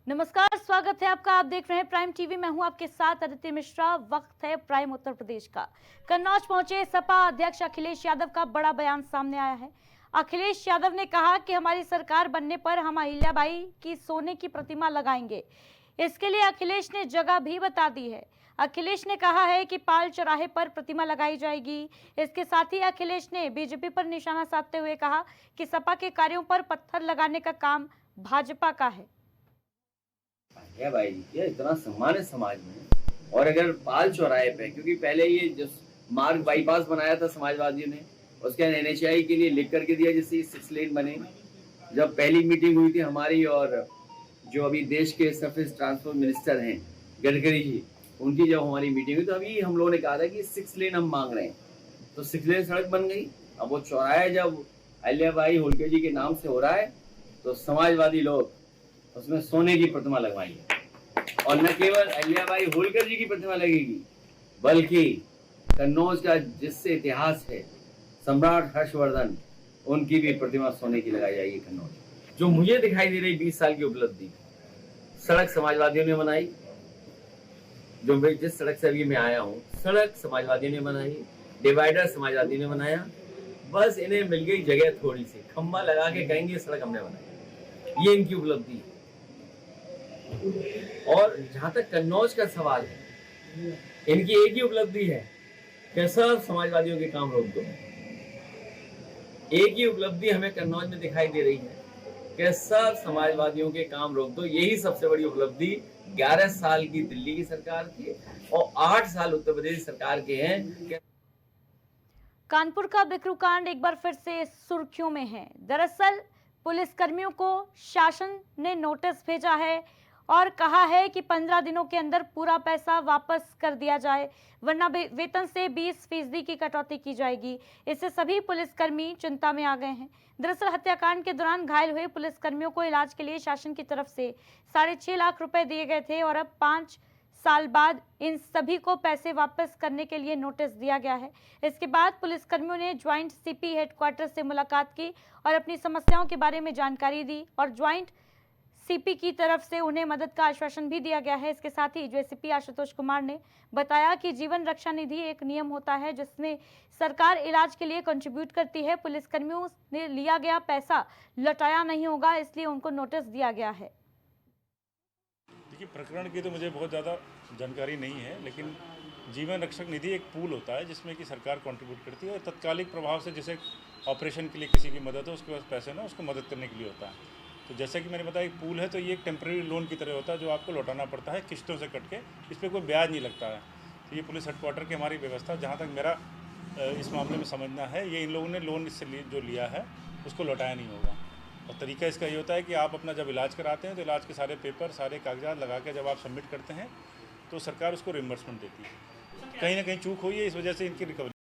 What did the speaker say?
नमस्कार, स्वागत है आपका। आप देख रहे हैं प्राइम टीवी। मैं हूं आपके साथ अदिति मिश्रा। वक्त है प्राइम उत्तर प्रदेश का। कन्नौज पहुंचे सपा अध्यक्ष अखिलेश यादव का बड़ा बयान सामने आया है। अखिलेश यादव ने कहा कि हमारी सरकार बनने पर हम अहिल्याबाई की सोने की प्रतिमा लगाएंगे। इसके लिए अखिलेश ने जगह भी बता दी है। अखिलेश ने कहा है कि पाल चौराहे पर प्रतिमा लगाई जाएगी। इसके साथ ही अखिलेश ने बीजेपी पर निशाना साधते हुए कहा कि सपा के कार्यों पर पत्थर लगाने का काम भाजपा का है। भाई क्या इतना सम्मान है समाज में। और अगर पाल चौराहे पे, क्योंकि पहले ये जो मार्ग बाईपास बनाया था समाजवादियों ने, उसके एनएचआई के लिए लिख करके दिया जिससे 6 लेन बने। जब पहली मीटिंग हुई थी हमारी और जो अभी देश के सरफेस ट्रांसपोर्ट मिनिस्टर हैं गडकरी जी, उनकी जब हमारी मीटिंग हुई तो अभी हम लोगों ने कहा था कि 6 लेन हम मांग रहे हैं, तो 6 लेन सड़क बन गई। अब वो चौराहा जब अहिल्याबाई होलकर जी के नाम से हो रहा है तो समाजवादी लोग उसमें सोने की प्रतिमा लगवाएंगे। और न केवल अहिल्याबाई होलकर जी की प्रतिमा लगेगी, बल्कि कन्नौज का जिससे इतिहास है, सम्राट हर्षवर्धन, उनकी भी प्रतिमा सोने की लगाई जाएगी कन्नौज। जो मुझे दिखाई दे रही 20 साल की उपलब्धि, सड़क समाजवादियों ने बनाई। जो मैं जिस सड़क से अभी मैं आया हूँ, सड़क समाजवादियों ने बनाई, डिवाइडर समाजवादियों ने बनाया। बस इन्हें मिल गई जगह थोड़ी सी, खंबा लगा के कहेंगे सड़क हमने बनाई। ये इनकी उपलब्धि है। और जहां तक कन्नौज का सवाल है, इनकी एक ही उपलब्धि है कि सब समाजवादियों के काम रोक दो। एक ही उपलब्धि हमें कन्नौज में दिखाई दे रही है कि सब समाजवादियों के काम रोक दो। यही सबसे बड़ी उपलब्धि 11 साल की दिल्ली की सरकार की और 8 साल उत्तर प्रदेश सरकार के हैं। कानपुर का बिकरू कांड एक बार फिर से सुर्खियों में है। दरअसल पुलिसकर्मियों को शासन ने नोटिस भेजा है और कहा है कि 15 दिनों के अंदर पूरा पैसा वापस कर दिया जाए, वरना वेतन से 20% की कटौती की जाएगी। इससे सभी पुलिसकर्मी चिंता में आ गए हैं। दरअसल हत्याकांड के दौरान घायल हुए पुलिसकर्मियों को इलाज के लिए शासन की तरफ से 6.5 लाख रुपए दिए गए थे और अब 5 साल बाद इन सभी को पैसे वापस करने के लिए नोटिस दिया गया है। इसके बाद पुलिसकर्मियों ने ज्वाइंट सीपी हेडक्वार्टर से मुलाकात की और अपनी समस्याओं के बारे में जानकारी दी और ज्वाइंट सीपी की तरफ से उन्हें मदद का आश्वासन भी दिया गया है। इसके साथ ही जो एसीपी आशुतोष कुमार ने बताया कि जीवन रक्षा निधि एक नियम होता है जिसमें सरकार इलाज के लिए कंट्रीब्यूट करती है। पुलिसकर्मियों ने लिया गया पैसा लौटाया नहीं होगा, इसलिए उनको नोटिस दिया गया है। देखिए, प्रकरण की तो मुझे बहुत ज़्यादा जानकारी नहीं है, लेकिन जीवन रक्षक निधि एक पूल होता है जिसमें कि सरकार कंट्रीब्यूट करती है और तत्कालिक प्रभाव से जैसे ऑपरेशन के लिए किसी की मदद हो, उसके पास पैसे ना उसको मदद करने के लिए होता है। तो जैसे कि मैंने बताया, एक पूल है तो ये एक टेम्प्रेरी लोन की तरह होता है जो आपको लौटाना पड़ता है किस्तों से कट के। इस पर कोई ब्याज नहीं लगता है। तो ये पुलिस हेडक्वार्टर की हमारी व्यवस्था, जहाँ तक मेरा इस मामले में समझना है, ये इन लोगों ने लोन इससे जो लिया है उसको लौटाया नहीं होगा। और तरीका इसका ये होता है कि आप अपना जब इलाज कराते हैं तो इलाज के सारे पेपर, सारे कागजात लगा के जब आप सबमिट करते हैं तो सरकार उसको रिम्बर्समेंट देती है। कहीं ना कहीं चूक हुई है, इस वजह से इनकी रिकवरी